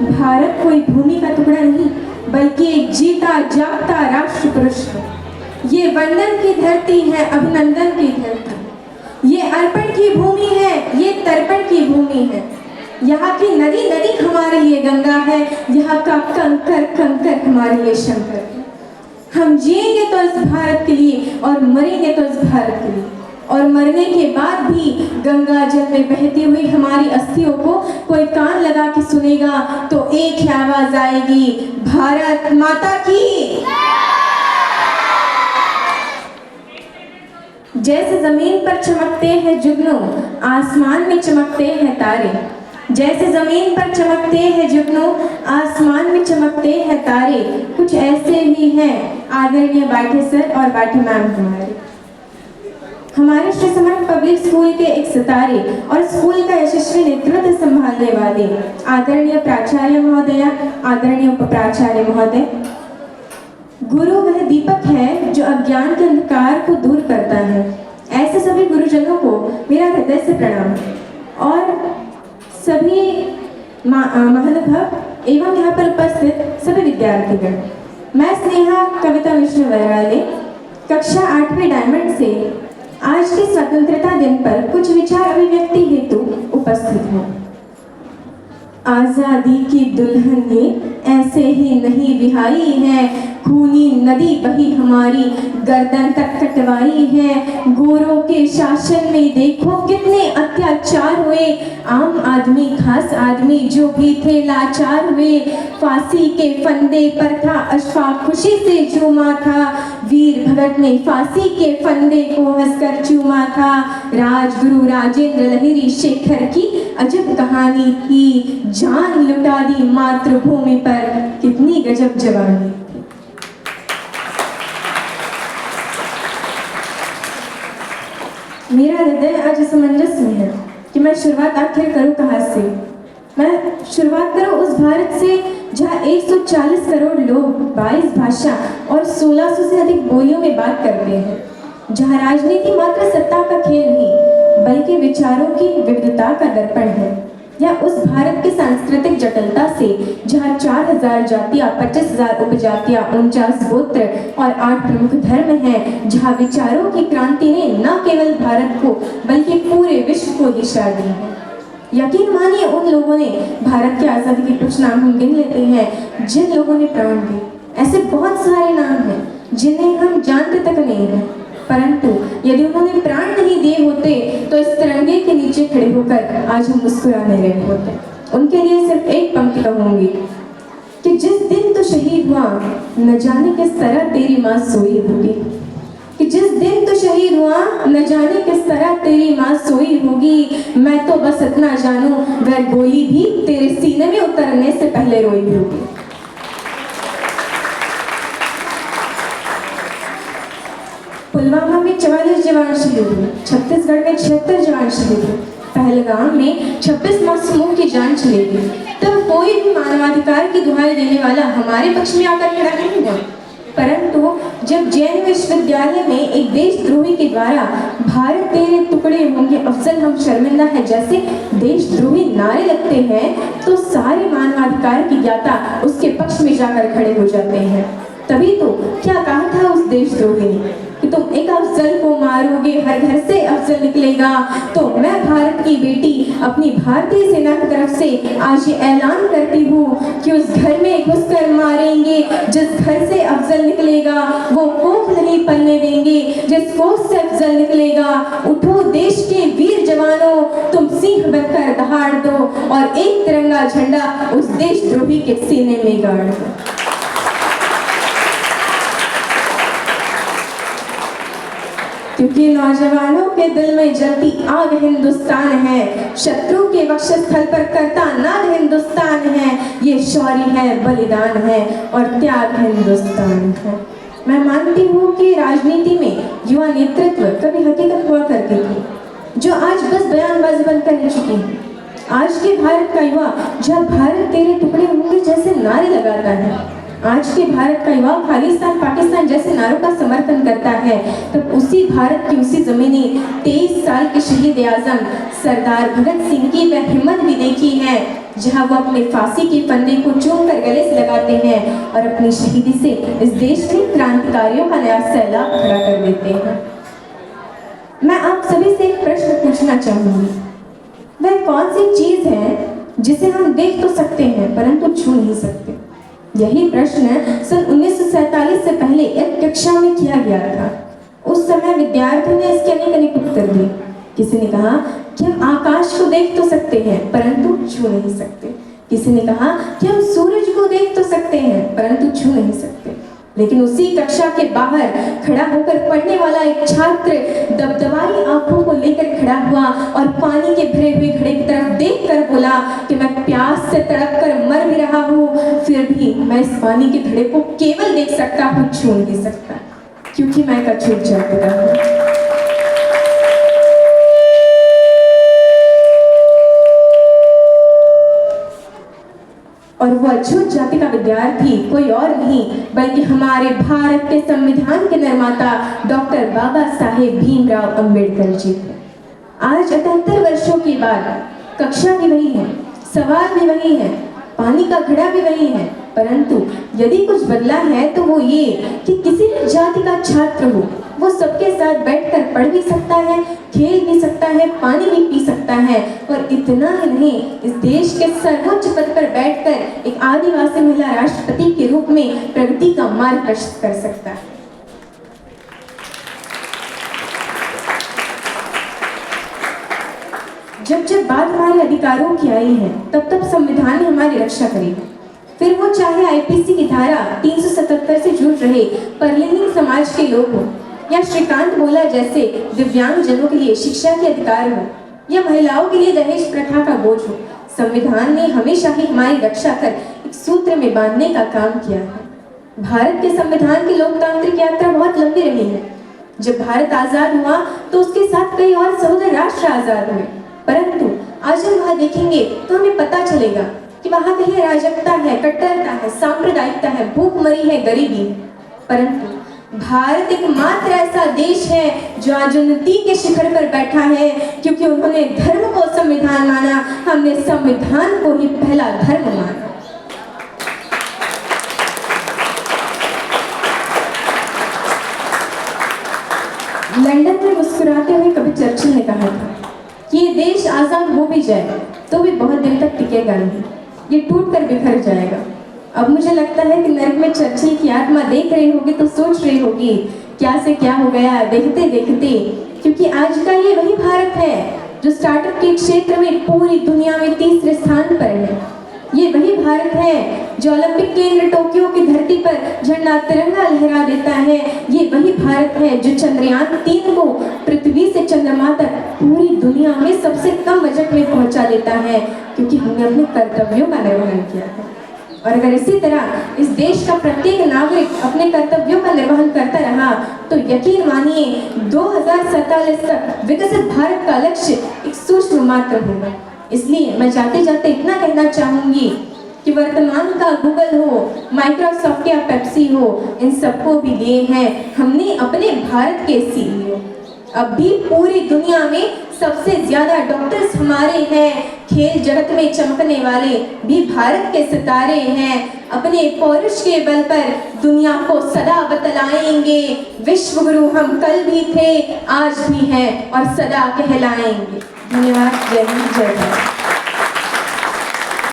भारत कोई भूमि का टुकड़ा नहीं बल्कि एक जीता जागता राष्ट्र पुरुष है। ये वंदन की धरती है, अभिनंदन की धरती। ये अर्पण की भूमि है, ये तर्पण की भूमि है। यहाँ की नदी नदी हमारे लिए गंगा है, यहाँ का कंकर कंकर हमारे लिए शंकर है। हम जिएंगे तो इस भारत के लिए और मरेंगे तो इस भारत के लिए। और मरने के बाद भी गंगा जल में बहती हुई हमारी अस्थियों को कोई कान लगा के सुनेगा तो एक ही आवाज आएगी, भारत माता की। जैसे जमीन पर चमकते हैं जुगनू, आसमान में चमकते हैं तारे। जैसे जमीन पर चमकते हैं जुगनू, आसमान में चमकते हैं तारे, कुछ ऐसे ही हैं आदरणीय बाठी सर और बाठी मैम हमारे श्री समर्थ पब्लिक स्कूल के एक सितारे और स्कूल का यशस्वी नेतृत्व संभालने वाले आदरणीय प्राचार्य महोदया, आदरणीय उप प्राचार्य महोदय। गुरु वह दीपक है जो अज्ञान के अंधकार को दूर करता है। ऐसे सभी गुरुजनों को मेरा हृदय से प्रणाम और सभी महानुभाव एवं यहाँ पर उपस्थित सभी विद्यार्थीगण। मैं स्नेहा कविता मिश्र वैराले कक्षा 8वीं डायमंड से आज के स्वतंत्रता दिन पर कुछ विचार अभिव्यक्ति हेतु उपस्थित हूँ। आजादी की दुल्हन ने ऐसे ही नहीं बिहाई है, खूनी नदी बही हमारी गर्दन तक कटवाई है। गोरों के शासन में देखो कितने अत्याचार हुए, आम आदमी खास आदमी जो भी थे लाचार हुए। फांसी के फंदे पर था अशफाक खुशी से झूमा था, वीर भगत ने फांसी के फंदे को हंसकर चूमा था। राजगुरु राजेंद्र लहरी शेखर की अजब कहानी थी, जान लुटा दी मातृभूमि पर कितनी गजब जवानी। मेरा हृदय आज असमंजस में है कि मैं शुरुआत आखिर करूं कहां से। मैं शुरुआत करूं उस भारत से जहां 140 करोड़ लोग 22 भाषा और 1600 से अधिक बोलियों में बात करते हैं, जहां राजनीति मात्र सत्ता का खेल नहीं बल्कि विचारों की विविधता का दर्पण है। या उस भारत की सांस्कृतिक जटिलता से जहाँ 4000 जातियाँ, 25,000 उपजातियाँ, 49 गोत्र और 8 प्रमुख धर्म हैं, जहाँ विचारों की क्रांति ने न केवल भारत को बल्कि पूरे विश्व को दिशा दी है। यकीन मानिए उन लोगों ने भारत की आज़ादी के कुछ नाम हम गिन लेते हैं जिन लोगों ने प्राण दिए। ऐसे बहुत सारे नाम हैं जिन्हें हम जानते तक नहीं हैं, परंतु यदि उन्होंने प्राण नहीं दिए होते तो इस तिरंगे के नीचे खड़े होकर आज हम मुस्कुरा नहीं रहे होते। उनके लिए सिर्फ एक पंक्ति कहूंगी कि जिस दिन तो शहीद हुआ न जाने किस तरह तेरी माँ सोई होगी, कि जिस दिन तो शहीद हुआ न जाने किस तरह तेरी माँ सोई होगी। मैं तो बस इतना जानूं वह गोली भी तेरे सीने में उतरने से पहले रोई होगी। पुलवामा में 44 जवान शहीद हुए, छत्तीसगढ़ में 76 जवान शहीद हुए, पहलगाम में 26 मासूमों की जान चली गई। तब कोई भी मानवाधिकार की दुहाई देने वाला हमारे पक्ष में आकर खड़ा नहीं हुआ, परंतु जब जैन विश्वविद्यालय में एक देशद्रोही के द्वारा भारत तेरे टुकड़े होंगे अफजल हम शर्मिंदा है जैसे देशद्रोही नारे लगते हैं तो सारे मानवाधिकार की ज्ञाता उसके पक्ष में जाकर खड़े हो जाते हैं। तभी तो क्या कहा था उस देशद्रोही ने कि तुम एक अफजल को मारोगे हर घर से अफजल निकलेगा। तो मैं भारत की बेटी अपनी भारतीय सेना की तरफ से आज ये ऐलान करती हूँ कि उस घर में घुसकर मारेंगे जिस घर से अफजल निकलेगा, वो कोख नहीं पलने देंगे जिस कोख से अफजल निकलेगा। उठो देश के वीर जवानों, तुम सिंह बनकर दहाड़ दो और एक तिरंगा झंडा उस देशद्रोही के सीने में गाड़ दो। क्योंकि नौजवानों के दिल में जलती आग हिंदुस्तान है, शत्रु के वक्षस्थल पर करता नाग हिंदुस्तान है। ये शौर्य है, बलिदान है और त्याग हिंदुस्तान है। मैं मानती हूँ कि राजनीति में युवा नेतृत्व कभी हकीकत हुआ करती थी जो आज बस बयानबाजी बनकर रह चुकी है। आज के भारत का युवा जब भारत तेरे टुकड़े होंगे जैसे नारे लगाता है, आज के भारत का युवा खालिस्तान पाकिस्तान जैसे नारों का समर्थन करता है, तब उसी भारत की उसी जमीनी 23 साल के शहीद आजम सरदार भगत सिंह की वह हिम्मत भी देखी है, जहां वो अपने फांसी के फंदे को चूम कर गले से लगाते हैं और अपनी शहीदी से इस देश के क्रांतिकारियों का नया सैलाब खड़ा कर देते हैं। मैं आप सभी से एक प्रश्न पूछना चाहूंगी, वह कौन सी चीज है जिसे हम देख तो सकते हैं परंतु छू नहीं सकते? यही प्रश्न सन 1947 से पहले एक कक्षा में किया गया था। उस समय विद्यार्थियों ने इसके अनेक उत्तर दिए। किसी ने कहा कि हम आकाश को देख तो सकते हैं परंतु छू नहीं सकते। किसी ने कहा कि हम सूरज को देख तो सकते हैं परंतु छू नहीं सकते। लेकिन उसी कक्षा के बाहर खड़ा होकर पढ़ने वाला एक छात्र दबदबाई आंखों को लेकर खड़ा हुआ और पानी के भरे हुए घड़े की तरफ देखकर बोला कि मैं प्यास से तड़प कर मर भी रहा हूँ, फिर भी मैं इस पानी के घड़े को केवल देख सकता हूँ, छू नहीं सकता, क्योंकि मैं अछूत जाति का हूँ। और वो अछूत जाति का विद्यार्थी कोई और नहीं बल्कि हमारे भारत के संविधान के निर्माता डॉक्टर बाबा साहेब भीमराव अंबेडकर जी थे। आज 78 वर्षों के बाद कक्षा भी वही है, सवाल भी वही है, पानी का घड़ा भी वही है, परंतु यदि कुछ बदला है तो वो ये कि किसी भी जाति का छात्र हो, वो सबके साथ बैठकर पढ़ भी सकता है, खेल भी सकता है, पानी भी पी सकता है, और इतना ही नहीं, इस देश के सर्वोच्च पद पर बैठकर एक आदिवासी महिला राष्ट्रपति के रूप में प्रगति का मार्ग प्रशस्त कर सकता है। जब जब बात हमारे अधिकारों की आई है, तब तब संविधान ने हमारी रक्षा करी है। फिर वो चाहे आईपीसी की धारा 377 से जुड़ रहे परलिंग समाज के लोग हों, या श्रीकांत बोला जैसे दिव्यांग जनों के लिए शिक्षा के अधिकार हो, या महिलाओं के लिए दहेज प्रथा का बोझ हो, संविधान ने हमेशा ही हमारी रक्षा कर एक सूत्र में बांधने का काम किया है। भारत के संविधान की लोकतांत्रिक यात्रा बहुत लंबी रही है। जब भारत आजाद हुआ तो उसके साथ कई और सहोदर राष्ट्र आजाद हुए, परंतु आज हम वहां देखेंगे तो हमें पता चलेगा कि वहां कहीं अराजकता है, कट्टरता है, सांप्रदायिकता है, भूखमरी है, गरीबी है, परंतु भारत एकमात्र ऐसा देश है जो आज उन्नति के शिखर पर बैठा है, क्योंकि उन्होंने धर्म को संविधान माना, हमने संविधान को ही पहला धर्म माना। लंदन में मुस्कुराते हुए कभी चर्चिल ने कहा था कि ये देश आजाद हो भी जाए तो भी बहुत दिन तक टिकेगा नहीं, ये टूट कर बिखर जाएगा। अब मुझे लगता है कि नर्क में चर्चिल की आत्मा देख रही होगी तो सोच रही होगी क्या से क्या हो गया देखते देखते, क्योंकि आज का ये वही भारत है जो स्टार्टअप के क्षेत्र में पूरी दुनिया में तीसरे स्थान पर है। ये वही भारत है जो ओलंपिक केंद्र टोक्यो की धरती पर झंडा तिरंगा लहरा देता है। ये वही भारत है जो चंद्रयान 3 को पृथ्वी से चंद्रमा तक पूरी दुनिया में सबसे कम बजट में पहुंचा देता है, क्योंकि हमने अपने कर्तव्यों का निर्वहन किया है। और अगर इसी तरह इस देश का प्रत्येक नागरिक अपने कर्तव्यों का निर्वहन करता रहा तो यकीन मानिए 2047 तक विकसित भारत का लक्ष्य एक सूक्ष्म मात्र होगा। इसलिए मैं जाते जाते इतना कहना चाहूंगी कि वर्तमान का गूगल हो, माइक्रोसॉफ्ट या पेप्सी हो, इन सबको भी दिए हैं हमने अपने भारत के सीईओ। अब भी पूरी दुनिया में सबसे ज्यादा डॉक्टर्स हमारे हैं, खेल जगत में चमकने वाले भी भारत के सितारे हैं। अपने पौरुष के बल पर दुनिया को सदा बतलाएंगे, विश्व गुरु हम कल भी थे, आज भी हैं और सदा कहलाएंगे। धन्यवाद। जय हिंद, जय भारत।